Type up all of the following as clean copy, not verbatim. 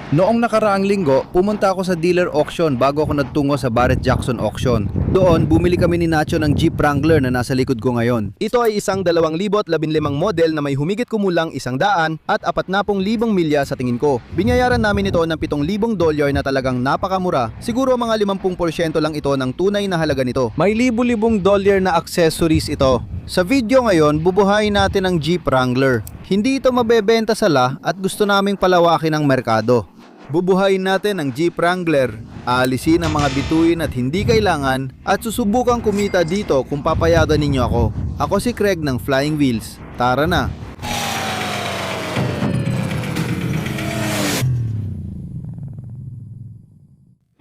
Noong nakaraang linggo, pumunta ako sa dealer auction bago ako nagtungo sa Barrett Jackson auction. Doon, bumili kami ni Nacho ng Jeep Wrangler na nasa likod ko ngayon. Ito ay isang 2015 model na may humigit kumulang 100 at 40,000 milya sa tingin ko. Binayaran namin ito ng $7,000 na talagang napakamura. Siguro mga 50% lang ito ng tunay na halaga nito. May libo-libong dolyar na accessories ito. Sa video ngayon, bubuhayin natin ang Jeep Wrangler. Hindi ito mabebenta sa la at gusto naming palawakin ang merkado. Bubuhayin natin ang Jeep Wrangler, aalisin ang mga bituin at hindi kailangan at susubukang kumita dito kung papayagan ninyo ako. Ako si Craig ng Flying Wheels. Tara na!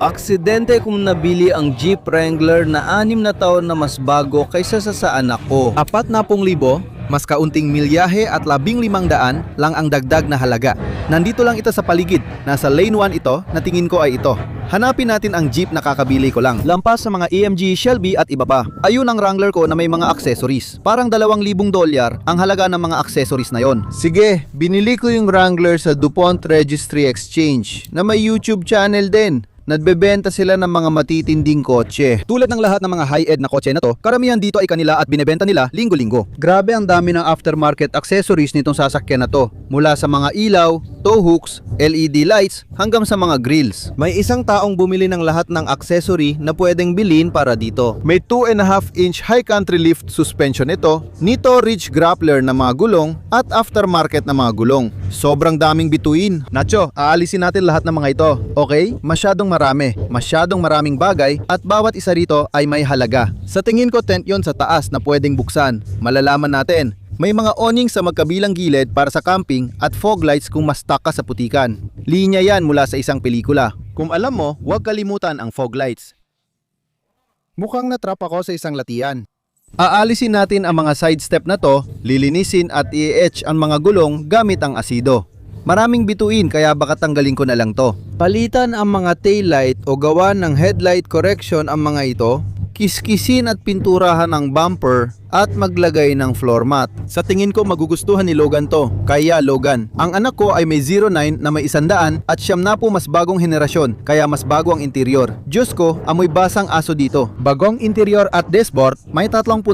Aksidente kong nabili ang Jeep Wrangler na 6 na taon na mas bago kaysa sa anak ko. 40,000, mas kaunting milyahe at 1,500 lang ang dagdag na halaga. Nandito lang ito sa paligid. Nasa lane 1 ito na tingin ko ay ito. Hanapin natin ang Jeep na kakabili ko lang. Lampas sa mga EMG, Shelby at iba pa. Ayun ang Wrangler ko na may mga accessories. Parang $2,000 ang halaga ng mga accessories na yon. Sige, binili ko yung Wrangler sa DuPont Registry Exchange na may YouTube channel din. Nagbebenta sila ng mga matitinding kotse. Tulad ng lahat ng mga high-end na kotse na to, karamihan dito ay kanila at binebenta nila linggo-linggo. Grabe ang dami ng aftermarket accessories nitong sasakyan na to. Mula sa mga ilaw, tow hooks, LED lights, hanggang sa mga grills. May isang taong bumili ng lahat ng accessory na pwedeng bilhin para dito. May 2.5-inch high country lift suspension ito, Nito Ridge grappler na mga gulong at aftermarket na mga gulong. Sobrang daming bituin. Nacho, aalisin natin lahat ng mga ito. Okay? Masyadong maraming bagay at bawat isa rito ay may halaga. Sa tingin ko tent yon sa taas na pwedeng buksan. Malalaman natin. May mga awning sa magkabilang gilid para sa camping at fog lights kung mas stuck ka sa putikan. Linya yan mula sa isang pelikula. Kung alam mo, huwag kalimutan ang fog lights. Mukhang natrap ako sa isang latian. Aalisin natin ang mga side step na to, lilinisin at i-etch ang mga gulong gamit ang asido. Maraming bituin kaya baka tanggalin ko na lang to. Palitan ang mga taillight o gawan ng headlight correction ang mga ito. Kiskisin at pinturahan ang bumper at maglagay ng floor mat. Sa tingin ko magugustuhan ni Logan to. Kaya Logan, ang anak ko ay may 09 na may 100 at siyam na po mas bagong henerasyon kaya mas bago ang interior. Diyos ko, amoy basang aso dito. Bagong interior at dashboard, may 3.6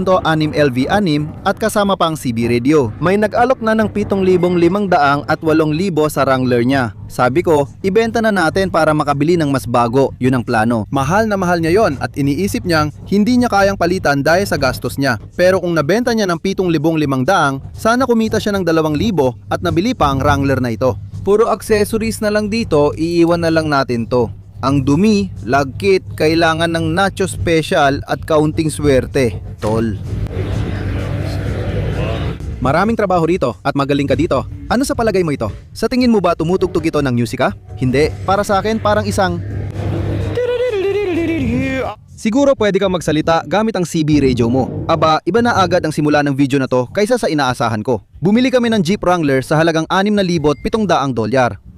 LV6 at kasama pang CB radio. May nag-alok na ng 7,500 at 8,000 sa Wrangler niya. Sabi ko, ibenta na natin para makabili ng mas bago. Yun ang plano. Mahal na mahal niya yon at iniisip niyang hindi niya kayang palitan dahil sa gastos niya. Pero kung nabenta niya ng 7,500, sana kumita siya ng 2,000 at nabili pa ang Wrangler na ito. Puro accessories na lang dito, iiwan na lang natin to. Ang dumi, lug kit, kailangan ng Nacho special at kaunting swerte. Tol. Maraming trabaho rito at magaling ka dito. Ano sa palagay mo ito? Sa tingin mo ba tumutugtog ito ng musika? Hindi. Para sa akin, parang isang... Siguro pwede kang magsalita gamit ang CB radio mo. Aba, iba na agad ang simula ng video na to kaysa sa inaasahan ko. Bumili kami ng Jeep Wrangler sa halagang $6,700.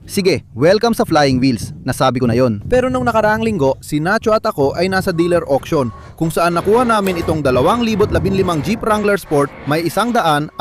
Sige, welcome sa Flying Wheels. Nasabi ko na yon. Pero nung nakaraang linggo, si Nacho at ako ay nasa dealer auction kung saan nakuha namin itong 2015 Jeep Wrangler Sport may 156,000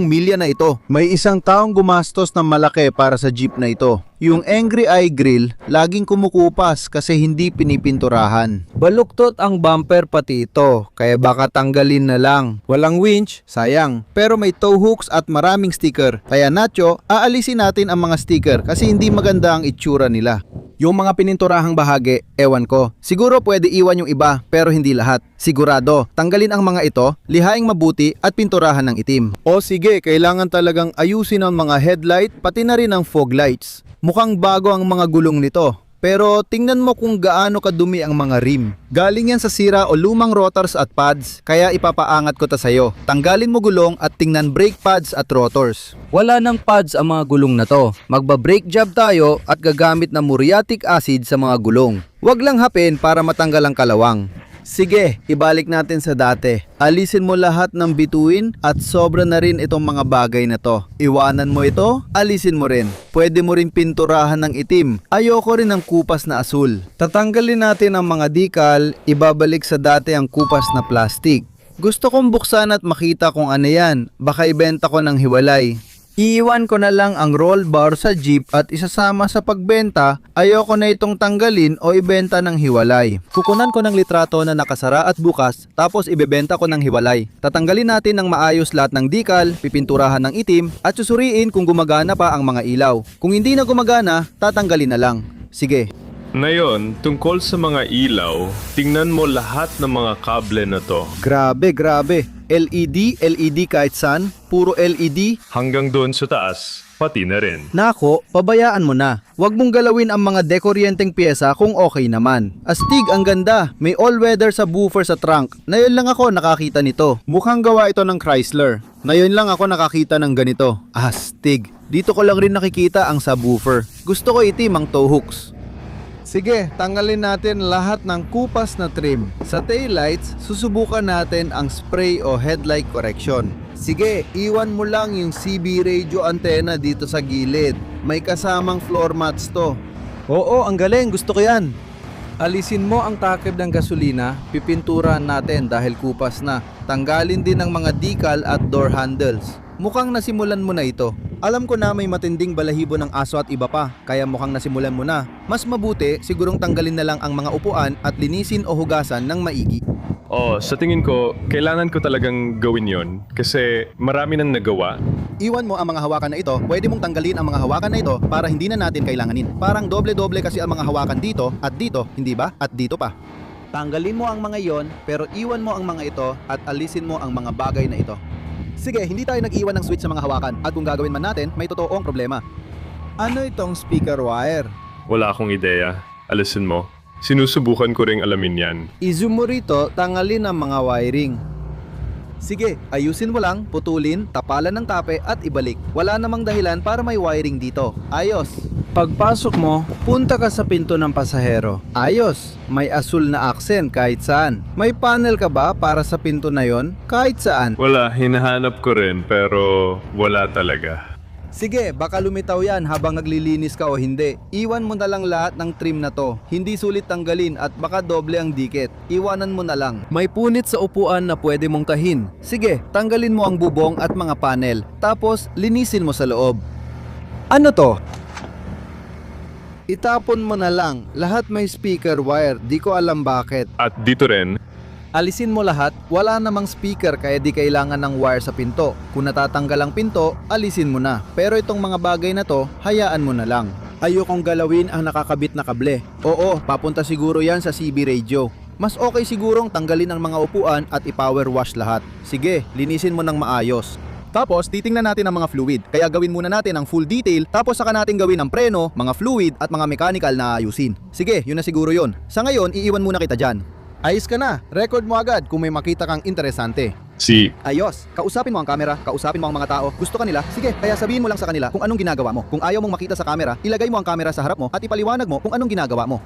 milya na ito. May isang taong gumastos ng malaki para sa Jeep na ito. Yung Angry Eye Grill, laging kumukupas kasi hindi pinipinturahan. Baluktot ang bumper pati ito, kaya baka tanggalin na lang. Walang winch, sayang. Pero may tow hooks at maraming sticker. Kaya Nacho, aalisin natin ang mga sticker kasi hindi maganda ang itsura nila. Yung mga pininturahang bahagi, ewan ko. Siguro pwede iwan yung iba, pero hindi lahat. Sigurado, tanggalin ang mga ito, lihaing mabuti at pinturahan ng itim. O sige, kailangan talagang ayusin ang mga headlight, pati na rin ang fog lights. Mukhang bago ang mga gulong nito. Pero tingnan mo kung gaano kadumi ang mga rim. Galing yan sa sira o lumang rotors at pads, kaya ipapaangat ko ta sa'yo. Tanggalin mo gulong at tingnan brake pads at rotors. Wala nang pads ang mga gulong na to. Magba-brake job tayo at gagamit ng muriatic acid sa mga gulong. Huwag lang hapin para matanggal ang kalawang. Sige, ibalik natin sa dati. Alisin mo lahat ng bituin at sobra na rin itong mga bagay na to. Iwanan mo ito, alisin mo rin. Pwede mo rin pinturahan ng itim. Ayoko rin ng kupas na asul. Tatanggalin natin ang mga decal, ibabalik sa dati ang kupas na plastic. Gusto kong buksan at makita kung ano yan. Baka ibenta ko ng hiwalay. Iiwan ko na lang ang roll bar sa jeep at isasama sa pagbenta. Ayoko na itong tanggalin o ibenta ng hiwalay. Kukunan ko ng litrato na nakasara at bukas, tapos ibebenta ko ng hiwalay. Tatanggalin natin ng maayos lahat ng decal, pipinturahan ng itim, at susuriin kung gumagana pa ang mga ilaw. Kung hindi na gumagana, tatanggalin na lang. Sige. Ngayon, tungkol sa mga ilaw, tingnan mo lahat ng mga kable na to. Grabe, grabe. LED kahit saan, puro LED. Hanggang doon sa taas, pati na rin. Nako, pabayaan mo na. Huwag mong galawin ang mga dekoryenteng pyesa kung okay naman. Astig, ang ganda. May all-weather sa boofer sa trunk. Ngayon lang ako nakakita nito. Mukhang gawa ito ng Chrysler. Ngayon lang ako nakakita ng ganito. Astig. Dito ko lang rin nakikita ang subwoofer. Gusto ko itim ang toe hooks. Sige, tanggalin natin lahat ng kupas na trim. Sa taillights, susubukan natin ang spray o headlight correction. Sige, iwan mo lang yung CB radio antenna dito sa gilid. May kasamang floor mats to. Oo, ang galing. Gusto ko yan. Alisin mo ang takip ng gasolina, pipinturan natin dahil kupas na. Tanggalin din ang mga decal at door handles. Mukhang nasimulan mo na ito. Alam ko na may matinding balahibo ng aso at iba pa, kaya mukhang nasimulan mo na. Mas mabuti, sigurong tanggalin na lang ang mga upuan at linisin o hugasan ng maigi. Sa tingin ko, kailangan ko talagang gawin yon kasi marami nang nagawa. Iwan mo ang mga hawakan na ito, pwede mong tanggalin ang mga hawakan na ito para hindi na natin kailanganin. Parang doble-doble kasi ang mga hawakan dito, hindi ba? At dito pa. Tanggalin mo ang mga iyon, pero iwan mo ang mga ito at alisin mo ang mga bagay na ito. Sige, hindi tayo nag-iwan ng switch sa mga hawakan at kung gagawin man natin, may totoong problema. Ano itong speaker wire? Wala akong ideya. Alisin mo. Sinusubukan ko ring alamin yan. I-zoom mo rito, tanggalin ang mga wiring. Sige, ayusin mo lang, putulin, tapalan ng tape at ibalik. Wala namang dahilan para may wiring dito. Ayos. Pagpasok mo, punta ka sa pinto ng pasahero. Ayos, may asul na aksen kahit saan. May panel ka ba para sa pinto na yon? Kahit saan. Wala, hinahanap ko rin pero wala talaga. Sige, baka lumitaw yan habang naglilinis ka o hindi. Iwan mo na lang lahat ng trim na to. Hindi sulit tanggalin at baka doble ang dikit. Iwanan mo na lang. May punit sa upuan na pwede mong tahin. Sige, tanggalin mo ang bubong at mga panel. Tapos, linisin mo sa loob. Ano to? Itapon mo na lang. Lahat may speaker wire. Di ko alam bakit. At dito rin, Alisin mo lahat. Wala namang speaker kaya di kailangan ng wire sa pinto. Kung natatanggal ang pinto, alisin mo na. Pero itong mga bagay na to, hayaan mo na lang. Ayokong galawin ang nakakabit na kable. Oo, papunta siguro yan sa CB radio. Mas okay sigurong tanggalin ang mga upuan at i-power wash lahat. Sige, linisin mo ng maayos. Tapos, titingnan natin ang mga fluid. Kaya gawin muna natin ang full detail, tapos saka natin gawin ang preno, mga fluid at mga mechanical na ayusin. Sige, yun na siguro yun. Sa ngayon, iiwan muna kita dyan. Ayos ka na. Record mo agad kung may makita kang interesante. Ayos. Kausapin mo ang camera, kausapin mo ang mga tao. Gusto kanila? Sige, kaya sabihin mo lang sa kanila kung anong ginagawa mo. Kung ayaw mong makita sa camera, ilagay mo ang camera sa harap mo at ipaliwanag mo kung anong ginagawa mo.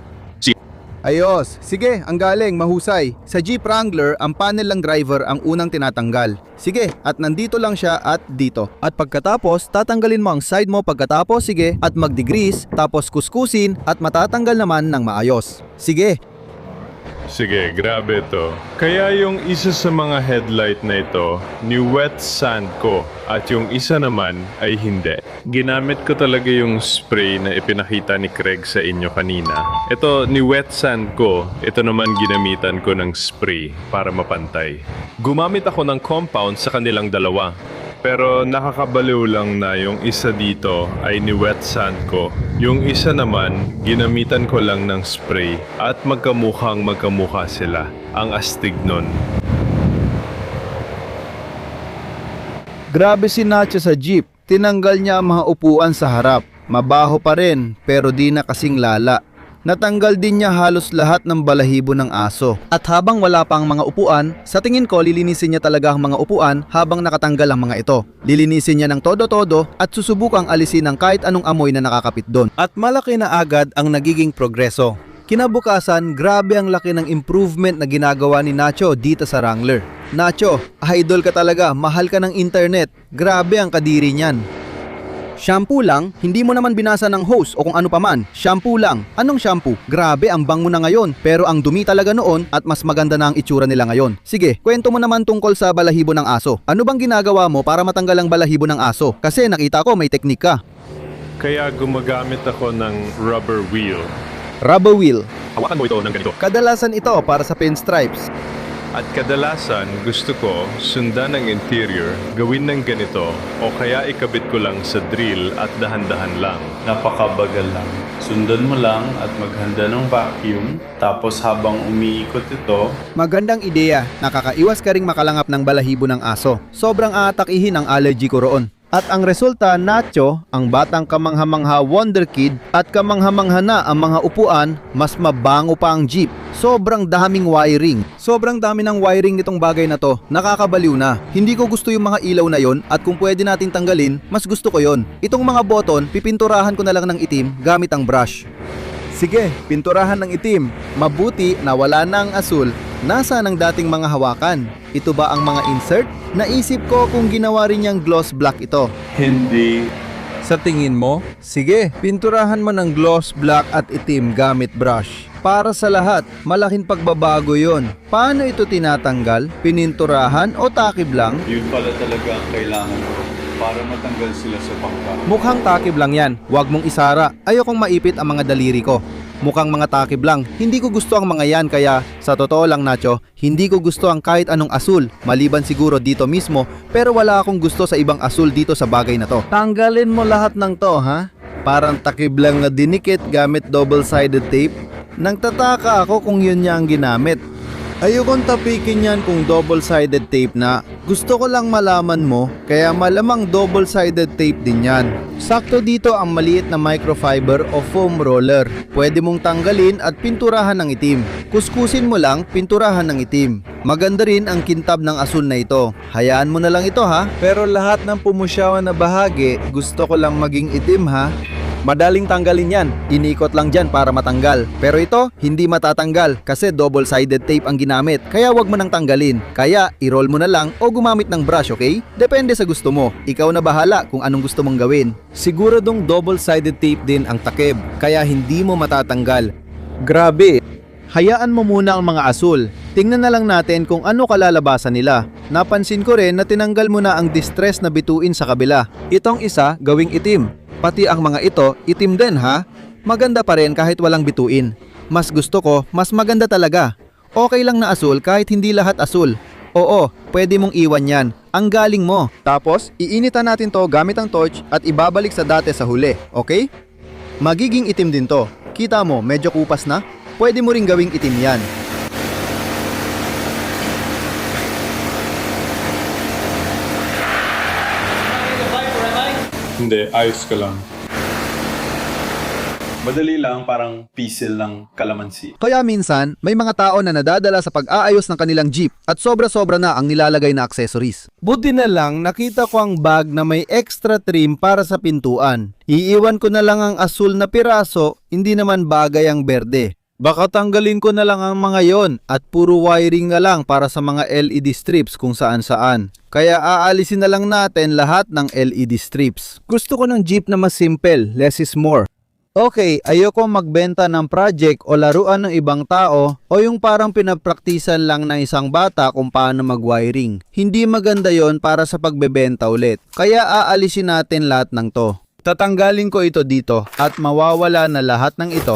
Ayos. Sige, ang galing, mahusay. Sa Jeep Wrangler, ang panel lang driver ang unang tinatanggal. Sige, at nandito lang siya at dito. At pagkatapos, tatanggalin mo ang side mo pagkatapos, sige, at mag-degrease, tapos kuskusin at matatanggal naman ng maayos. Sige. Sige, grabe to. Kaya yung isa sa mga headlight na ito, ni-wet sand ko at yung isa naman ay hindi. Ginamit ko talaga yung spray na ipinakita ni Craig sa inyo kanina. Ito, ni-wet sand ko, ito naman ginamitan ko ng spray para mapantay. Gumamit ako ng compound sa kanilang dalawa. Pero nakakabaliw lang na yung isa dito ay ni-wet sand ko. Yung isa naman, ginamitan ko lang ng spray at magkamukha sila. Ang astig nun. Grabe si Nacho sa jeep. Tinanggal niya ang mga upuan sa harap. Mabaho pa rin, pero di na kasing lala. Natanggal din niya halos lahat ng balahibo ng aso. At habang wala pa ang mga upuan, sa tingin ko lilinisin niya talaga ang mga upuan habang nakatanggal ang mga ito. Lilinisin niya ng todo-todo at susubukang alisin ang kahit anong amoy na nakakapit doon. At malaki na agad ang nagiging progreso. Kinabukasan, grabe ang laki ng improvement na ginagawa ni Nacho dito sa Wrangler. Nacho, idol ka talaga, mahal ka ng internet. Grabe ang kadiri niyan. Shampoo lang? Hindi mo naman binasa ng hose o kung ano paman. Shampoo lang. Anong shampoo? Grabe, ang bango na ngayon. Pero ang dumi talaga noon at mas maganda na ang itsura nila ngayon. Sige, kwento mo naman tungkol sa balahibo ng aso. Ano bang ginagawa mo para matanggal ang balahibo ng aso? Kasi nakita ko may teknik ka. Kaya gumagamit ako ng rubber wheel. Rubber wheel. Hawakan mo ito ng ganito. Kadalasan ito para sa pinstripes. At kadalasan gusto ko sundan ang interior, gawin ng ganito o kaya ikabit ko lang sa drill at dahan-dahan lang. Napakabagal lang. Sundan mo lang at maghanda ng vacuum. Tapos habang umiikot ito, Magandang ideya. Nakakaiwas ka ring makalangap ng balahibo ng aso. Sobrang aatakihin ang allergy ko roon. At ang resulta, Nacho, ang batang kamangha-mangha wonder kid at kamangha-mangha na ang mga upuan, mas mabango pa ang jeep. Sobrang daming wiring. Sobrang dami ng wiring nitong bagay na to. Nakakabaliw na. Hindi ko gusto yung mga ilaw na yon at kung pwede natin tanggalin, mas gusto ko yon. Itong mga button, pipinturahan ko na lang ng itim gamit ang brush. Sige, pinturahan ng itim. Mabuti na wala na ang asul. Nasaan ang dating mga hawakan? Ito ba ang mga insert? Naisip ko kung ginawa rin niyang gloss black ito. hindi. Sa tingin mo? Sige, pinturahan mo ng gloss black at itim gamit brush. Para sa lahat, malaking pagbabago yon. Paano ito tinatanggal? Pininturahan o takib lang? Yun pala talaga ang kailangan ko para matanggal sila sa bangka. Mukhang takib lang yan. Huwag mong isara. Ayokong maipit ang mga daliri ko. Mukhang mga takib lang. Hindi ko gusto ang mga yan kaya sa totoo lang Nacho, hindi ko gusto ang kahit anong asul. Maliban siguro dito mismo pero wala akong gusto sa ibang asul dito sa bagay na to. Tanggalin mo lahat ng to ha? Parang takib lang na dinikit gamit double-sided tape. Nagtataka ako kung yun niya ang ginamit. Ayokong tapikin yan kung double-sided tape na. Gusto ko lang malaman mo, kaya malamang double-sided tape din yan. Sakto dito ang maliit na microfiber o foam roller. Pwede mong tanggalin at pinturahan ng itim. Kuskusin mo lang, pinturahan ng itim. Maganda rin ang kintab ng asul na ito. Hayaan mo na lang ito ha. Pero lahat ng pumusyawan na bahagi, gusto ko lang maging itim ha. Madaling tanggalin yan. Inikot lang dyan para matanggal. Pero ito, hindi matatanggal kasi double-sided tape ang ginamit. Kaya wag mo nang tanggalin. Kaya, i-roll mo na lang o gumamit ng brush, okay? Depende sa gusto mo. Ikaw na bahala kung anong gusto mong gawin. Siguradong double-sided tape din ang takip. Kaya hindi mo matatanggal. Grabe! Hayaan mo muna ang mga asul. Tingnan na lang natin kung ano kalalabasan nila. Napansin ko rin na tinanggal mo na ang distress na bituin sa kabila. Itong isa, gawing itim. Pati ang mga ito, itim din ha? Maganda pa rin kahit walang bituin. Mas gusto ko, mas maganda talaga. Okay lang na asul kahit hindi lahat asul. Oo, pwede mong iwan yan. Ang galing mo. Tapos, iinitan natin to gamit ang torch at ibabalik sa dati sa huli, okay? Magiging itim din to. Kita mo, medyo kupas na? Pwede mo ring gawing itim yan. Hindi, ayos ka lang. Madali lang, parang pisil ng kalamansi. Kaya minsan, may mga tao na nadadala sa pag-aayos ng kanilang jeep at sobra-sobra na ang nilalagay na accessories. Buti na lang nakita ko ang bag na may extra trim para sa pintuan. Iiwan ko na lang ang asul na piraso, hindi naman bagay ang berde. Baka tanggalin ko na lang ang mga yon at puro wiring na lang para sa mga LED strips kung saan-saan. Kaya aalisin na lang natin lahat ng LED strips. Gusto ko ng jeep na mas simple, less is more. Okay, ayoko magbenta ng project o laruan ng ibang tao o yung parang pinapraktisan lang ng isang bata kung paano mag-wiring. Hindi maganda yon para sa pagbebenta ulit. Kaya aalisin natin lahat ng to. Tatanggalin ko ito dito at mawawala na lahat ng ito.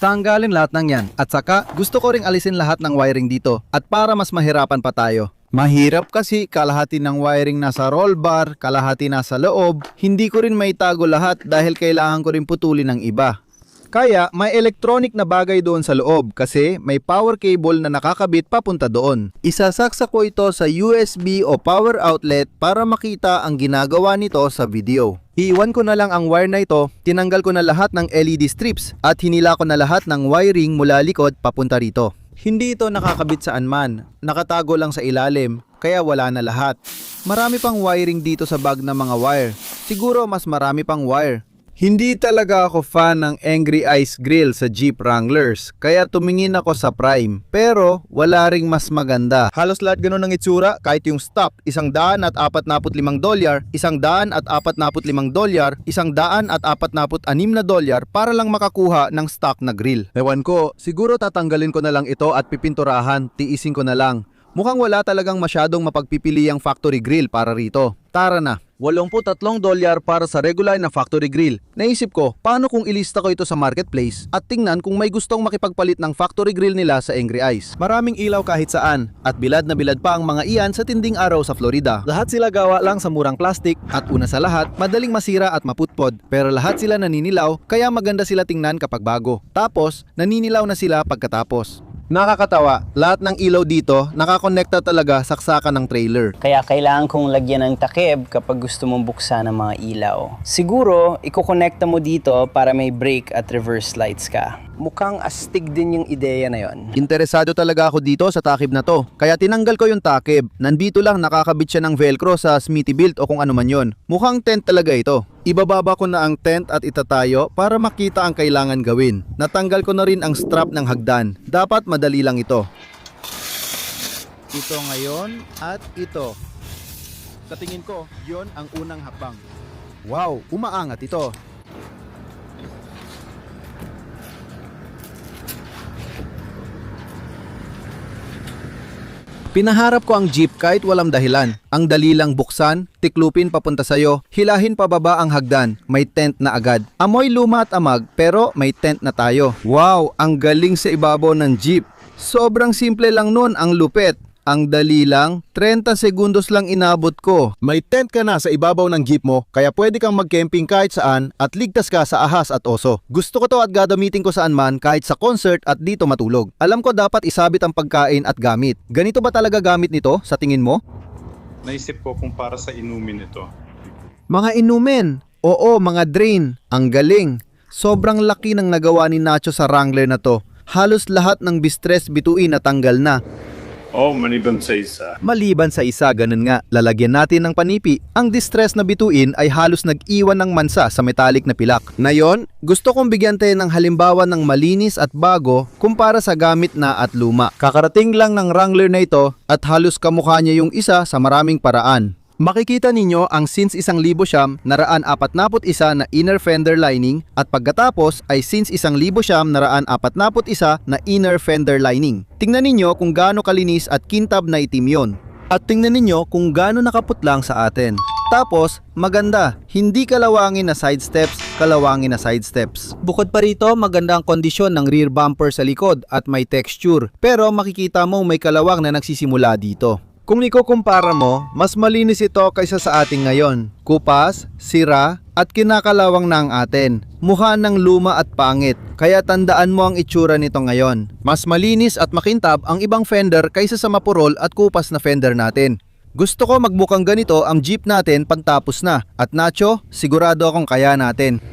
Tanggalin lahat ng yan. At saka, gusto ko ring alisin lahat ng wiring dito. At para mas mahirapan pa tayo. Mahirap kasi kalahati ng wiring nasa roll bar, kalahati nasa loob. Hindi ko rin maitago lahat dahil kailangan ko rin putulin ng iba. Kaya may electronic na bagay doon sa loob kasi may power cable na nakakabit papunta doon. Isasaksak ko ito sa USB o power outlet para makita ang ginagawa nito sa video. Iiwan ko na lang ang wire na ito, tinanggal ko na lahat ng LED strips at hinila ko na lahat ng wiring mula likod papunta rito. Hindi ito nakakabit saan man, nakatago lang sa ilalim, kaya wala na lahat. Marami pang wiring dito sa bag ng mga wire, siguro mas marami pang wire. Hindi talaga ako fan ng Angry Ice Grill sa Jeep Wranglers, kaya tumingin ako sa Prime. Pero wala ring mas maganda. Halos lahat ganun ang itsura, kahit yung stock, $145, $145, $146 para lang makakuha ng stock na grill. Ewan ko, siguro tatanggalin ko na lang ito at pipinturahan, tiisin ko na lang. Mukhang wala talagang masyadong mapagpipili ang factory grill para rito. Tara na. $83 para sa regular na factory grill. Naisip ko, paano kung ilista ko ito sa marketplace at tingnan kung may gustong makipagpalit ng factory grill nila sa Angry Ice. Maraming ilaw kahit saan at bilad na bilad pa ang mga iyan sa tinding araw sa Florida. Lahat sila gawa lang sa murang plastic at una sa lahat, madaling masira at maputpod. Pero lahat sila naninilaw kaya maganda sila tingnan kapag bago. Tapos, naninilaw na sila pagkatapos. Nakakatawa, lahat ng ilaw dito nakakonekta talaga saksakan ng trailer. Kaya kailangan kong lagyan ng takip kapag gusto mong buksan ang mga ilaw. Siguro, ikokonekta mo dito para may brake at reverse lights ka. Mukhang astig din yung ideya na yon. Interesado talaga ako dito sa takip na to. Kaya tinanggal ko yung takip. Nandito lang nakakabit siya ng velcro sa Smithy-Built o kung ano man yon. Mukhang tent talaga ito. Ibababa ko na ang tent at itatayo para makita ang kailangan gawin. Natanggal ko na rin ang strap ng hagdan. Dapat madali lang ito. Ito ngayon at ito. Sa tingin ko, yon ang unang hakbang. Wow, umaangat ito. Pinaharap ko ang jeep kahit walang dahilan. Ang dali lang buksan, tiklupin papunta sa'yo, hilahin pababa ang hagdan, may tent na agad. Amoy luma at amag pero may tent na tayo. Wow, ang galing sa ibabaw ng jeep. Sobrang simple lang nun, ang lupet. Ang dali lang, 30 segundos lang inabot ko. May tent ka na sa ibabaw ng jeep mo, kaya pwede kang mag-camping kahit saan at ligtas ka sa ahas at oso. Gusto ko to at gagamitin ko saan man, kahit sa concert at dito matulog. Alam ko dapat isabit ang pagkain at gamit. Ganito ba talaga gamit nito sa tingin mo? Naisip ko kung para sa inumin ito. Mga inumin. Oo, mga drain. Ang galing. Sobrang laki ng nagawa ni Nacho sa Wrangler na to. Halos lahat ng bistress bituin natanggal na. Oh, maliban sa isa. Maliban sa isa, ganun nga, lalagyan natin ng panipi. Ang distress na bituin ay halos nag-iwan ng mansa sa metallic na pilak. Ngayon, gusto kong bigyan tayo ng halimbawa ng malinis at bago kumpara sa gamit na at luma. Kakarating lang ng Wrangler na ito at halos kamukha niya yung isa sa maraming paraan. Makikita ninyo ang since 1,941 na inner fender lining at pagkatapos ay since 1,941 na inner fender lining. Tingnan ninyo kung gaano kalinis at kintab na itim yon. At tingnan ninyo kung gaano nakaputlang sa atin. Tapos, maganda, hindi kalawangin na side steps, kalawangin na side steps. Bukod pa rito, maganda ang kondisyon ng rear bumper sa likod at may texture. Pero makikita mo may kalawang na nagsisimula dito. Kung ikukumpara mo, mas malinis ito kaysa sa ating ngayon. Kupas, sira, at kinakalawang na ang atin. Mukha ng luma at pangit, kaya tandaan mo ang itsura nito ngayon. Mas malinis at makintab ang ibang fender kaysa sa mapurol at kupas na fender natin. Gusto ko magbukang ganito ang jeep natin pagtapos na. At Nacho, sigurado akong kaya natin.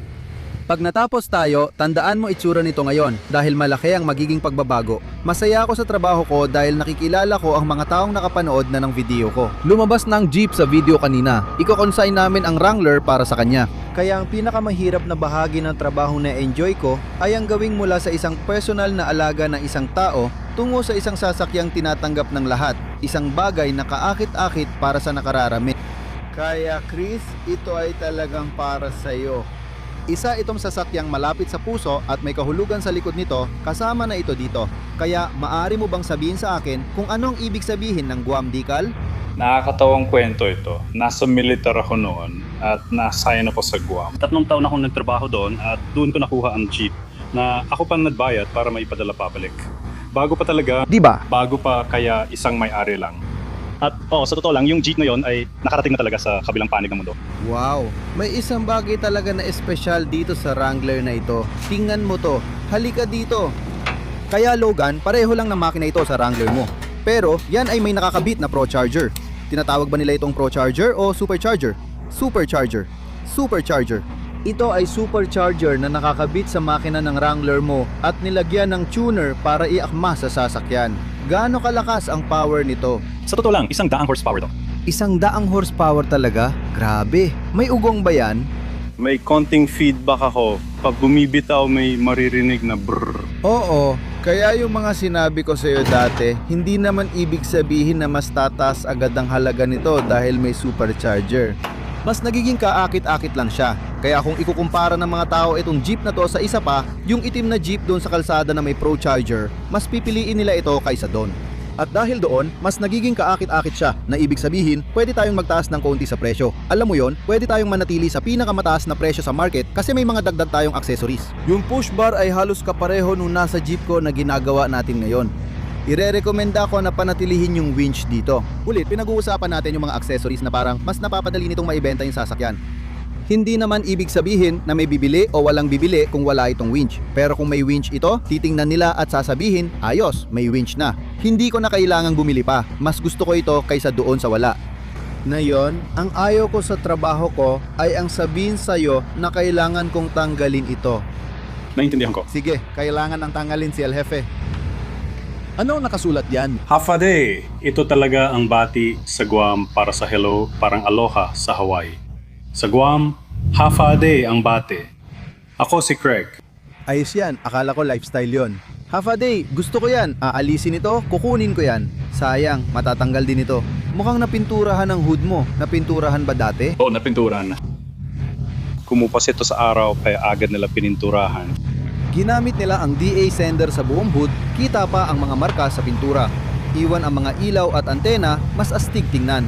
Pag natapos tayo, tandaan mo itsura nito ngayon dahil malaki ang magiging pagbabago. Masaya ako sa trabaho ko dahil nakikilala ko ang mga taong nakapanood na ng video ko. Lumabas na ang jeep sa video kanina. Iko-consign namin ang Wrangler para sa kanya. Kaya ang pinakamahirap na bahagi ng trabaho na enjoy ko ay ang gawing mula sa isang personal na alaga ng isang tao tungo sa isang sasakyang tinatanggap ng lahat. Isang bagay na kaakit-akit para sa nakararami. Kaya Chris, ito ay talagang para sa iyo. Isa itong sasakyang malapit sa puso at may kahulugan sa likod nito, kasama na ito dito. Kaya maaari mo bang sabihin sa akin kung anong ibig sabihin ng Guam Decal? Nakakatawang kwento ito. Nasa militar ako noon at na-assign ako sa Guam. 3 taon akong nagtrabaho doon at doon ko nakuha ang jeep na ako pa nagbayad para maipadala pabalik. Bago pa talaga, Di ba? bago pa kaya isang may-ari lang. At sa totoo lang, yung jeep na yon ay nakarating na talaga sa kabilang panig ng mundo. Wow, may isang bagay talaga na espesyal dito sa Wrangler na ito. Tingnan mo to, halika dito. Kaya Logan, pareho lang ng makina ito sa Wrangler mo. Pero yan ay may nakakabit na Pro Charger. Tinatawag ba nila itong Pro Charger o Supercharger? Supercharger. Supercharger. Ito ay supercharger na nakakabit sa makina ng Wrangler mo at nilagyan ng tuner para iakma sa sasakyan. Gaano kalakas ang power nito? Sa totoo lang, 100 horsepower to. 100 horsepower talaga? Grabe. May ugong ba yan? may konting feedback ako. Pag bumibitaw, may maririnig na brrr. Oo, kaya yung mga sinabi ko sa'yo dati, hindi naman ibig sabihin na mas tataas agad ang halaga nito dahil may supercharger. Mas nagiging kaakit-akit lang siya. Kaya kung ikukumpara ng mga tao itong jeep na to sa isa pa, yung itim na jeep doon sa kalsada na may Pro Charger, mas pipiliin nila ito kaysa doon. At dahil doon, mas nagiging kaakit-akit siya na ibig sabihin, pwede tayong magtaas ng konti sa presyo. Alam mo yon, pwede tayong manatili sa pinakamataas na presyo sa market kasi may mga dagdag tayong accessories. Yung push bar ay halos kapareho nung nasa jeep ko na ginagawa natin ngayon. Ire-recommenda ko na panatilihin yung winch dito. Ulit, pinag-uusapan natin yung mga accessories na parang mas napapadali nitong maibenta yung sasakyan. Hindi naman ibig sabihin na may bibili o walang bibili kung wala itong winch. Pero kung may winch ito, titingnan nila at sasabihin, ayos, may winch na. Hindi ko na kailangang bumili pa. Mas gusto ko ito kaysa doon sa wala. Ngayon, ang ayaw ko sa trabaho ko ay ang sabihin sa'yo na kailangan kong tanggalin ito. Naintindihan ko. Sige, kailangan ng tanggalin si El Jefe. Ano ang nakasulat yan? Half a day. Ito talaga ang bati sa Guam para sa hello, parang aloha sa Hawaii. Sa Guam, half a day ang bati. Ako si Craig. Ayos yan, akala ko lifestyle yon. Half a day, gusto ko yan. Aalisin ito, kukunin ko yan. Sayang, matatanggal din ito. Mukhang napinturahan ang hood mo. Napinturahan ba dati? Oo, napinturan. Kumupas ito sa araw kaya agad nila pininturahan. Ginamit nila ang DA sender sa buong hood, kita pa ang mga marka sa pintura. Iwan ang mga ilaw at antena, mas astig tingnan.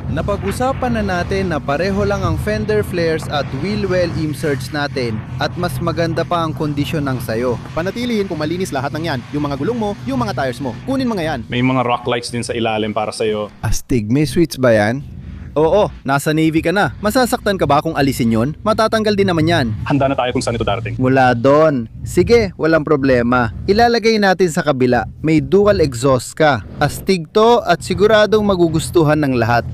Napag-usapan na natin na pareho lang ang fender flares at wheel well inserts natin at mas maganda pa ang kondisyon ng sayo. Panatilihin kung malinis lahat ng yan, yung mga gulong mo, yung mga tires mo. Kunin mga yan. May mga rock lights din sa ilalim para sa'yo. Astig, may switch ba yan? Oo, nasa Navy ka na. Masasaktan ka ba kung alisin yon? Matatanggal din naman yan. Handa na tayo kung saan ito darating. Mula doon. Sige, walang problema. Ilalagay natin sa kabila. May dual exhaust ka. Astig to at siguradong magugustuhan ng lahat.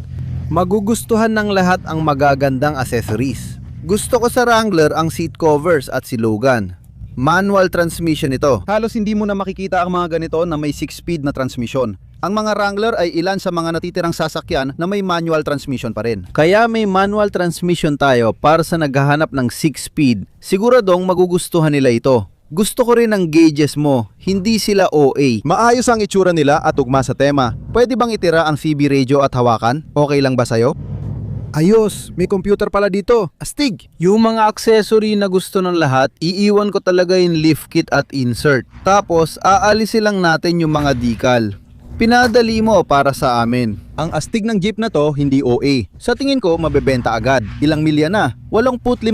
Magugustuhan ng lahat ang magagandang accessories. Gusto ko sa Wrangler ang seat covers at si Logan. Manual transmission ito. Halos hindi mo na makikita ang mga ganito na may 6-speed na transmission. Ang mga Wrangler ay ilan sa mga natitirang sasakyan na may manual transmission pa rin. Kaya may manual transmission tayo para sa naghahanap ng 6-speed. Siguradong magugustuhan nila ito. Gusto ko rin ang gauges mo, hindi sila OA. Maayos ang itsura nila at ugma sa tema. Pwede bang itira ang CB radio at hawakan? Okay lang ba sa'yo? Ayos, may computer pala dito. Astig! Yung mga accessory na gusto ng lahat, iiwan ko talaga yung lift kit at insert. Tapos, aalisin lang natin yung mga decal. Pinadali mo para sa amin. Ang astig ng jeep na to, hindi OA. Sa tingin ko, mabebenta agad. Ilang milya na? 85,000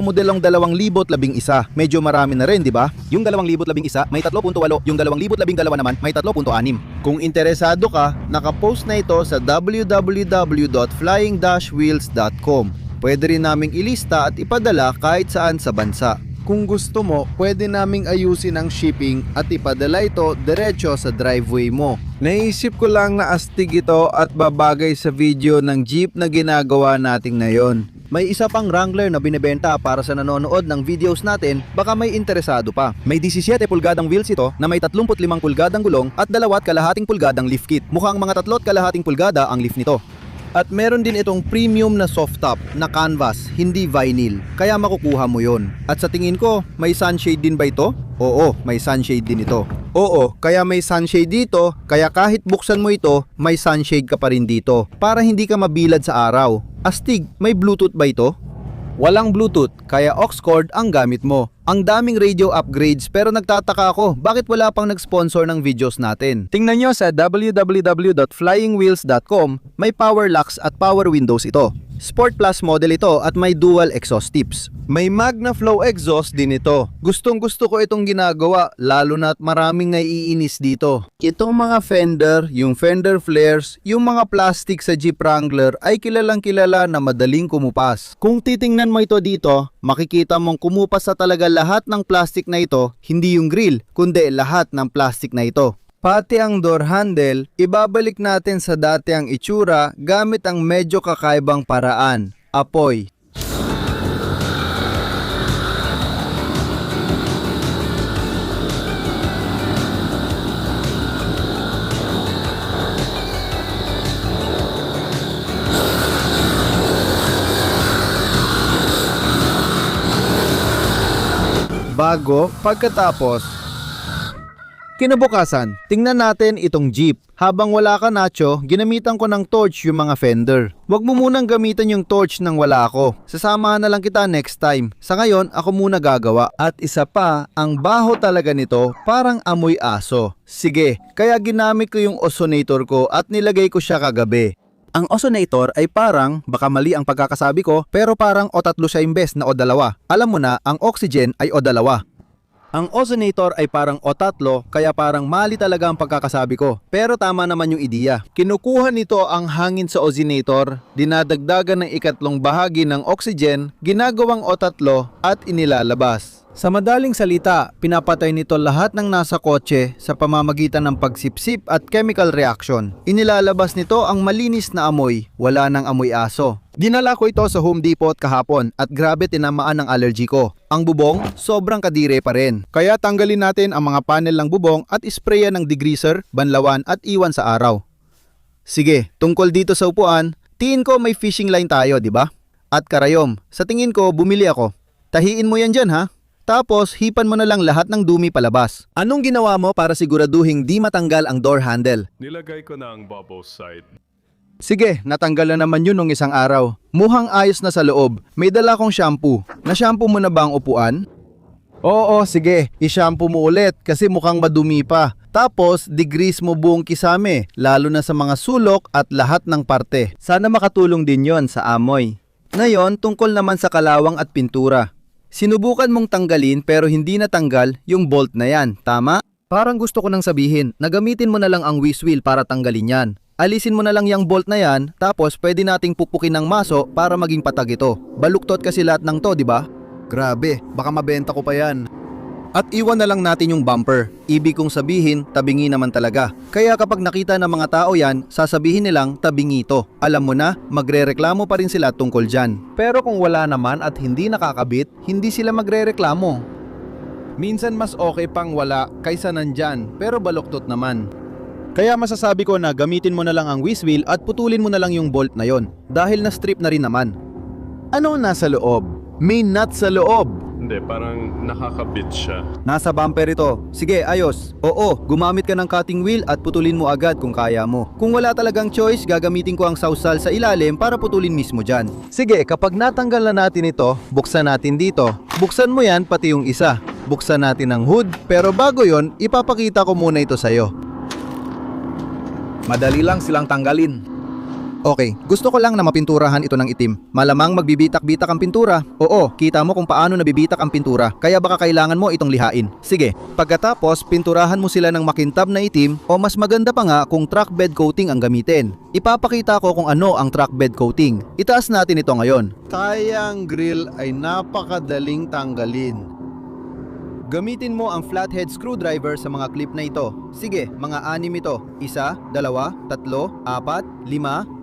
modelong 2011. Medyo marami na rin, di ba? Yung 2011 may 3.8, yung 2012 naman may 3.6. Kung interesado ka, nakapost na ito sa www.flying-wheels.com. Pwede rin naming ilista at ipadala kahit saan sa bansa. Kung gusto mo, pwede naming ayusin ang shipping at ipadala ito diretso sa driveway mo. Naisip ko lang na astig ito at babagay sa video ng jeep na ginagawa nating ngayon. May isa pang Wrangler na binebenta para sa nanonood ng videos natin, baka may interesado pa. May 17 pulgadang wheels ito na may 35 pulgadang gulong at 2.5 pulgadang lift kit. Mukhang mga 3.5 pulgada ang lift nito. At meron din itong premium na soft top na canvas, hindi vinyl. Kaya makukuha mo yon. At sa tingin ko, may sunshade din ba ito? Oo, may sunshade din ito. Oo, kaya may sunshade dito, kaya kahit buksan mo ito, may sunshade ka pa rin dito. Para hindi ka mabilad sa araw. Astig, may Bluetooth ba ito? Walang Bluetooth, kaya aux cord ang gamit mo. Ang daming radio upgrades pero nagtataka ako bakit wala pang nag-sponsor ng videos natin. Tingnan nyo sa www.flyingwheels.com, may power locks at power windows ito. Sport Plus model ito at may dual exhaust tips. May Magna Flow exhaust din ito. Gustong gusto ko itong ginagawa lalo na at maraming naiinis dito. Itong mga fender, yung fender flares, yung mga plastic sa Jeep Wrangler ay kilalang kilala na madaling kumupas. Kung titingnan mo ito dito, makikita mong kumupas sa talaga lahat ng plastic na ito, hindi yung grill, kundi lahat ng plastic na ito. Pati ang door handle, ibabalik natin sa dati ang itsura gamit ang medyo kakaibang paraan, apoy. bago, pagkatapos. Kinabukasan, tingnan natin itong jeep. Habang wala ka, Nacho, ginamitan ko ng torch yung mga fender. Huwag mo munang gamitan yung torch nang wala ako. Sasamahan na lang kita next time. Sa ngayon, ako muna gagawa. At isa pa, ang baho talaga nito, parang amoy aso. Sige, kaya ginamit ko yung ozonator ko at nilagay ko siya kagabi. Ang ozonator ay parang, baka mali ang pagkakasabi ko, pero parang O3 siya imbes na O2. Alam mo na, ang oxygen ay O2. Ang ozonator ay parang O3, kaya parang mali talaga ang pagkakasabi ko. Pero tama naman yung ideya. Kinukuha nito ang hangin sa ozonator, dinadagdagan ng ikatlong bahagi ng oxygen, ginagawang O3 at inilalabas. Sa madaling salita, pinapatay nito lahat ng nasa kotse sa pamamagitan ng pagsipsip at chemical reaction. Inilalabas nito ang malinis na amoy, wala nang amoy aso. Dinala ko ito sa Home Depot kahapon at grabe tinamaan ng allergy ko. Ang bubong, sobrang kadire pa rin. Kaya tanggalin natin ang mga panel ng bubong at isprayan ng degreaser, banlawan at iwan sa araw. Sige, tungkol dito sa upuan, tingin ko may fishing line tayo, di ba? At karayom, sa tingin ko bumili ako. Tahiin mo yan dyan ha? Tapos, hipan mo na lang lahat ng dumi palabas. Anong ginawa mo para siguraduhing di matanggal ang door handle? Nilagay ko na ang bubble side. Sige, natanggal na naman yun nung isang araw. Mukhang ayos na sa loob. May dala kong shampoo. Na-shampoo mo na ba ang upuan? Oo, sige. I-shampoo mo ulit kasi mukhang madumi pa. Tapos, degrease mo buong kisame, lalo na sa mga sulok at lahat ng parte. Sana makatulong din yon sa amoy. Ngayon, tungkol naman sa kalawang at pintura. Sinubukan mong tanggalin pero hindi natanggal yung bolt na yan, tama? Parang gusto ko nang sabihin, nagamitin mo na lang ang whiz wheel para tanggalin yan. Alisin mo na lang yung bolt na yan, tapos pwede nating pupukin ng maso para maging patag ito. Baluktot kasi lahat ng to, di ba? Grabe, baka mabenta ko pa yan. At iwan na lang natin yung bumper. Ibig kong sabihin, tabingi naman talaga. Kaya kapag nakita ng mga tao yan, sasabihin nilang tabingi to. Alam mo na, magrereklamo pa rin sila tungkol dyan. Pero kung wala naman at hindi nakakabit, hindi sila magrereklamo. Minsan mas okay pang wala kaysa nandyan, pero baluktot naman. Kaya masasabi ko na gamitin mo na lang ang whiz wheel at putulin mo na lang yung bolt na yon. Dahil na strip na rin naman. Ano nasa loob? May nut sa loob. Hindi, parang nakakabit siya. Nasa bumper ito. Sige, ayos. Oo, gumamit ka ng cutting wheel at putulin mo agad kung kaya mo. Kung wala talagang choice, gagamitin ko ang sawsal sa ilalim para putulin mismo dyan. Sige, kapag natanggal na natin ito, buksan natin dito. Buksan mo yan pati yung isa. Buksan natin ang hood, pero bago yon, ipapakita ko muna ito sa'yo. Madali lang silang tanggalin. Okay, gusto ko lang na mapinturahan ito ng itim. Malamang magbibitak-bitak ang pintura. Oo, kita mo kung paano nabibitak ang pintura. Kaya baka kailangan mo itong lihain. Sige, pagkatapos pinturahan mo sila ng makintab na itim o mas maganda pa nga kung truck bed coating ang gamitin. Ipapakita ko kung ano ang truck bed coating. Itaas natin ito ngayon. Tayang grill ay napakadaling tanggalin. Gamitin mo ang flathead screwdriver sa mga clip na ito. Sige, mga 6 ito. 1, 2, 3, 4, 5,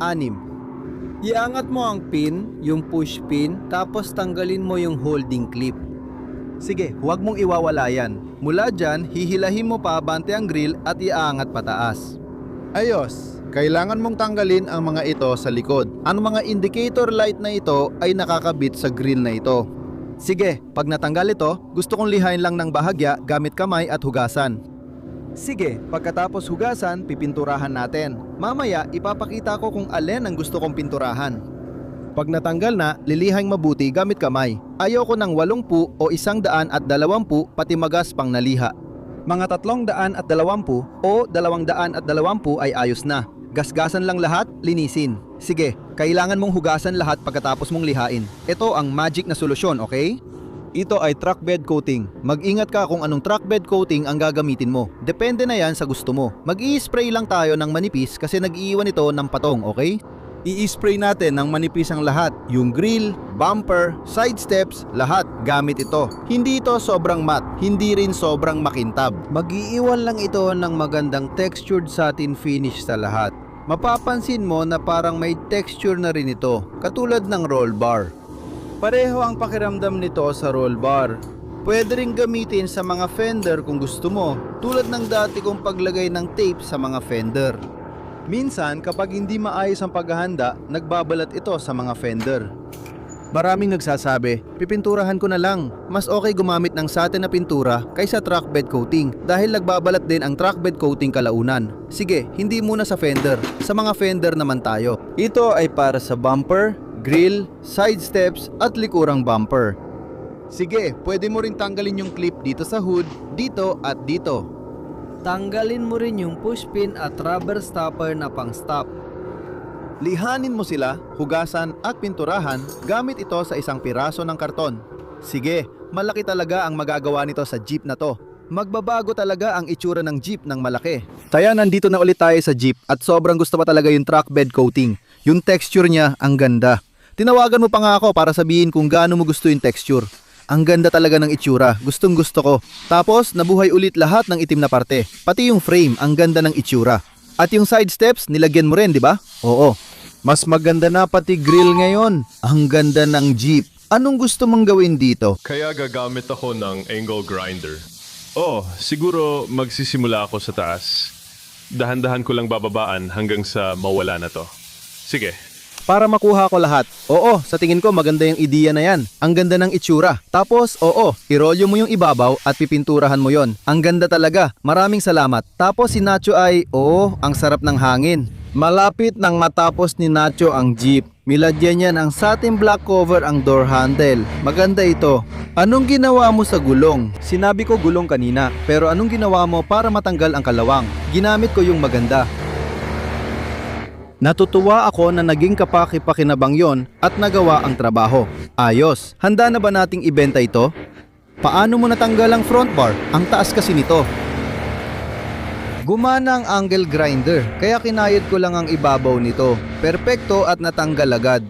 6. Iangat mo ang pin, yung push pin, tapos tanggalin mo yung holding clip. Sige, huwag mong iwawala yan. Mula dyan, hihilahin mo pa bante ang grill at iangat pataas. Ayos! Kailangan mong tanggalin ang mga ito sa likod. Ang mga indicator light na ito ay nakakabit sa grill na ito. Sige, pag natanggal ito, gusto kong lihain lang ng bahagya gamit kamay at hugasan. Sige, pagkatapos hugasan, pipinturahan natin. Mamaya, ipapakita ko kung alin ang gusto kong pinturahan. Pag natanggal na, lilihang mabuti gamit kamay. Ayoko ng 80 o 120 pati magas pang naliha. Mga 320 o 220 ay ayos na. Gasgasan lang lahat, linisin. Sige, kailangan mong hugasan lahat pagkatapos mong lihain. Ito ang magic na solusyon, okay? Ito ay truck bed coating. Mag-ingat ka kung anong truck bed coating ang gagamitin mo. Depende na yan sa gusto mo. Mag-i-spray lang tayo ng manipis kasi nag-iiwan ito ng patong, okay? I-spray natin ng manipis ang lahat. Yung grill, bumper, side steps, lahat gamit ito. Hindi ito sobrang matte, hindi rin sobrang makintab. Mag-iiwan lang ito ng magandang textured satin finish sa lahat. Mapapansin mo na parang may texture na rin ito, katulad ng roll bar. Pareho ang pakiramdam nito sa roll bar. Pwede rin gamitin sa mga fender kung gusto mo, tulad ng dati kong paglagay ng tape sa mga fender. Minsan, kapag hindi maayos ang paghahanda, nagbabalat ito sa mga fender. Maraming nagsasabi, pipinturahan ko na lang. Mas okay gumamit ng satin na pintura kaysa truck bed coating dahil nagbabalat din ang truck bed coating kalaunan. Sige, hindi muna sa fender. Sa mga fender naman tayo. Ito ay para sa bumper, grill, side steps at likurang bumper. Sige, pwede mo rin tanggalin yung clip dito sa hood, dito at dito. Tanggalin mo rin yung pushpin at rubber stopper na pang-stop. Lihanin mo sila, hugasan at pinturahan gamit ito sa isang piraso ng karton. Sige, malaki talaga ang magagawa nito sa jeep na to. Magbabago talaga ang itsura ng jeep ng malaki. Kaya nandito na ulit tayo sa jeep at sobrang gusto pa talaga yung truck bed coating. Yung texture niya, ang ganda. Tinawagan mo pa nga ako para sabihin kung gaano mo gusto yung texture. Ang ganda talaga ng itsura, gustong gusto ko. Tapos, nabuhay ulit lahat ng itim na parte. Pati yung frame, ang ganda ng itsura. At yung side steps, nilagyan mo rin, di ba? Oo. Mas maganda na pati grill ngayon. Ang ganda ng jeep. Anong gusto mong gawin dito? Kaya gagamit ako ng angle grinder. Oh, siguro magsisimula ako sa taas. Dahan-dahan ko lang bababaan hanggang sa mawala na to. Sige. Para makuha ko lahat. Oo, sa tingin ko maganda yung ideya na yan. Ang ganda ng itsura. Tapos, oo, irolyo mo yung ibabaw at pipinturahan mo yon. Ang ganda talaga. Maraming salamat. Tapos si Nacho ay, oo, ang sarap ng hangin. Malapit nang matapos ni Nacho ang jeep. Milagyan niya ng satin black cover ang door handle. Maganda ito. Anong ginawa mo sa gulong? Sinabi ko gulong kanina, pero anong ginawa mo para matanggal ang kalawang? Ginamit ko yung maganda. Natutuwa ako na naging kapaki-pakinabang yon at nagawa ang trabaho. Ayos. Handa na ba nating ibenta ito? Paano mo natanggal ang front bar? Ang taas kasi nito. Gumana ang angle grinder, kaya kinayod ko lang ang ibabaw nito. Perpekto at natanggal agad.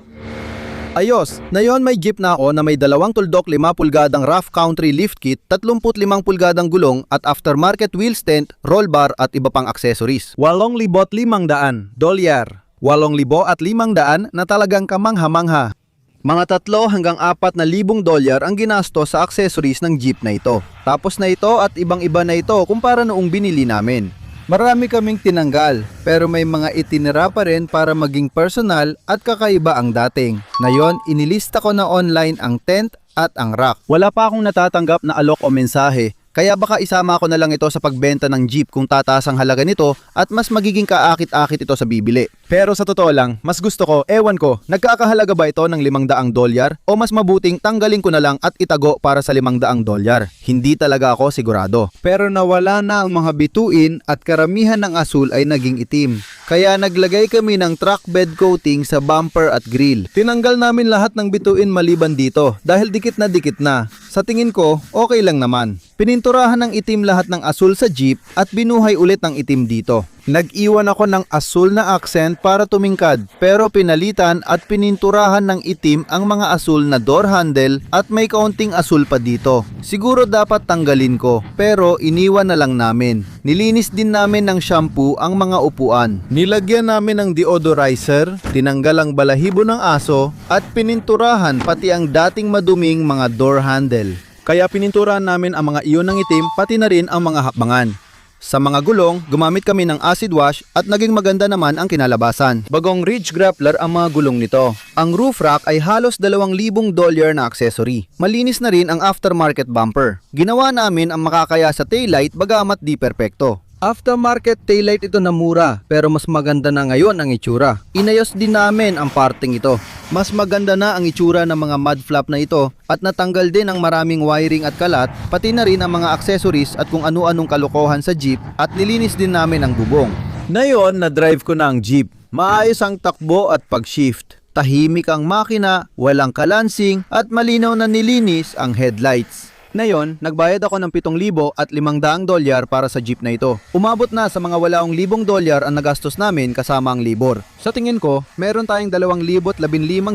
Ayos, ngayon may jeep na ako na may 2 tuldok 5 pulgadang rough country lift kit, 35 pulgadang gulong at aftermarket wheel stent, roll bar at iba pang accessories. 8,500 dolyar. 8,500 na talagang kamangha-mangha. Mga 3 hanggang 4,000 dolyar ang ginasto sa accessories ng jeep na ito. Tapos na ito at ibang-iba na ito kumpara noong binili namin. Marami kaming tinanggal, pero may mga itinira pa rin para maging personal at kakaiba ang dating. Ngayon, inilista ko na online ang tent at ang rack. Wala pa akong natatanggap na alok o mensahe, kaya baka isama ko na lang ito sa pagbenta ng jeep kung tataas ang halaga nito at mas magiging kaakit-akit ito sa bibili. Pero sa totoo lang, mas gusto ko, ewan ko, nagkakahalaga ba ito ng 500 dolyar o mas mabuting tanggalin ko na lang at itago para sa 500 dolyar? Hindi talaga ako sigurado. Pero nawala na ang mga bituin at karamihan ng asul ay naging itim. Kaya naglagay kami ng truck bed coating sa bumper at grill. Tinanggal namin lahat ng bituin maliban dito dahil dikit na. Sa tingin ko, okay lang naman. Pininturahan ng itim lahat ng asul sa jeep at binuhay ulit ng itim dito. Nag-iwan ako ng asul na accent para tumingkad, pero pinalitan at pininturahan ng itim ang mga asul na door handle at may kaunting asul pa dito. Siguro dapat tanggalin ko, pero iniwan na lang namin. Nilinis din namin ng shampoo ang mga upuan. Nilagyan namin ng deodorizer, tinanggal ang balahibo ng aso at pininturahan pati ang dating maduming mga door handle. Kaya pininturahan namin ang mga iyon ng itim pati na rin ang mga hakbangan. Sa mga gulong, gumamit kami ng acid wash at naging maganda naman ang kinalabasan. Bagong ridge grappler ang mga gulong nito. Ang roof rack ay halos 2,000 dolyar na accessory. Malinis na rin ang aftermarket bumper. Ginawa namin ang makakaya sa taillight bagamat di perpekto. Aftermarket taillight ito na mura, pero mas maganda na ngayon ang itsura. Inayos din namin ang parting ito. Mas maganda na ang itsura ng mga mud flap na ito at natanggal din ang maraming wiring at kalat, pati na rin ang mga accessories at kung ano-anong kalokohan sa jeep at nilinis din namin ang bubong. Ngayon, na-drive ko na ang jeep. Maayos ang takbo at pag-shift. Tahimik ang makina, walang kalansing at malinaw na nilinis ang headlights. Ngayon, nagbayad ako ng 7,000 at 500 dolyar para sa jeep na ito. Umabot na sa mga 8,000 dolyar ang nagastos namin kasama ang libor. Sa tingin ko, meron tayong 2,015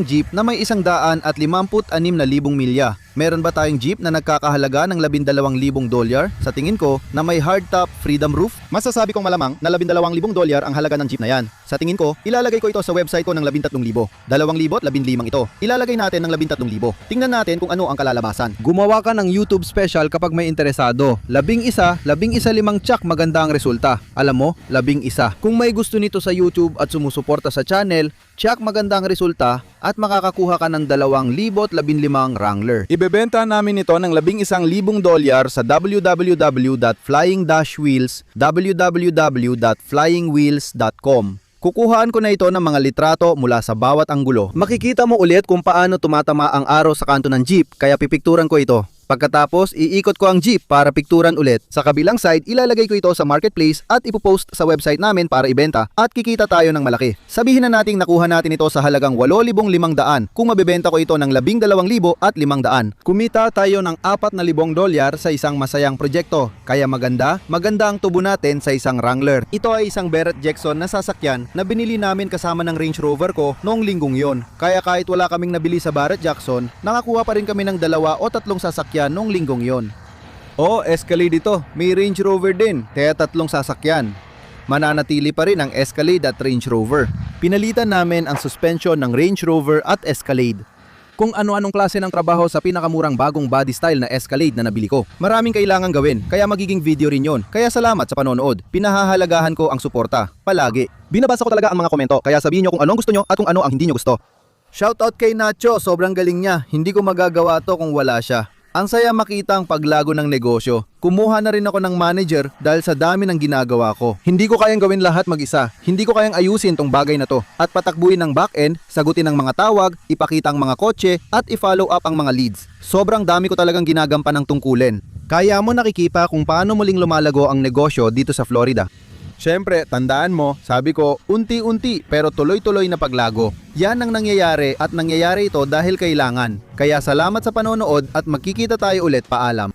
jeep na may 156,000 milya. Meron ba tayong jeep na nagkakahalaga ng 12,000 dolyar? Sa tingin ko, na may hardtop freedom roof? Masasabi kong malamang na 12,000 dolyar ang halaga ng jeep na yan. Sa tingin ko, ilalagay ko ito sa website ko ng 13,000. 2,015 ito. Ilalagay natin ng 13,000. Tingnan natin kung ano ang kalalabasan. Gumawa ka ng YouTube special kapag may interesado. 11, 11 limang tsak maganda ang resulta. Alam mo, 11. Kung may gusto nito sa YouTube at sumusuporta sa channel, tsak maganda ang resulta at makakakuha ka ng 2,015 Wrangler. Ibebenta namin ito ng $11,000 sa www.flyingwheels.com. Kukuhaan ko na ito ng mga litrato mula sa bawat anggulo. Makikita mo ulit kung paano tumatama ang araw sa kanto ng jeep, kaya pipikturan ko ito. Pagkatapos, iikot ko ang jeep para pikturan ulit. Sa kabilang side, ilalagay ko ito sa marketplace at ipopost sa website namin para ibenta at kikita tayo ng malaki. Sabihin na nating nakuha natin ito sa halagang 8,500 kung mabebenta ko ito ng 12,500. Kumita tayo ng $4,000 sa isang masayang proyekto. Kaya maganda ang tubo natin sa isang Wrangler. Ito ay isang Barrett Jackson na sasakyan na binili namin kasama ng Range Rover ko noong linggong yon. Kaya kahit wala kaming nabili sa Barrett Jackson, nakakuha pa rin kami ng 2 o 3 sasakyan noong linggong yon. Escalade ito. May Range Rover din, kaya 3 sasakyan. Mananatili pa rin ang Escalade at Range Rover. Pinalitan namin ang suspension ng Range Rover at Escalade. Kung ano-anong klase ng trabaho sa pinakamurang bagong body style na Escalade na nabili ko. Maraming kailangan gawin, kaya magiging video rin yon. Kaya salamat sa panonood. Pinahahalagahan ko ang suporta. Palagi. Binabasa ko talaga ang mga komento, kaya sabihin nyo kung ano ang gusto nyo at kung ano ang hindi nyo gusto. Shoutout kay Nacho, sobrang galing niya. Hindi ko magagawa to kung wala siya. Ang saya makita ang paglago ng negosyo. Kumuha na rin ako ng manager dahil sa dami ng ginagawa ko. Hindi ko kayang gawin lahat mag-isa. Hindi ko kayang ayusin tong bagay na to. At patakbuhin ng back-end, sagutin ang mga tawag, ipakita ang mga kotse, at i-follow up ang mga leads. Sobrang dami ko talagang ginagampan ng tungkulin. Kaya mo nakikipa kung paano muling lumalago ang negosyo dito sa Florida. Siyempre, tandaan mo, sabi ko, unti-unti pero tuloy-tuloy na paglago. Yan ang nangyayari at nangyayari ito dahil kailangan. Kaya salamat sa panonood at magkikita tayo ulit, paalam.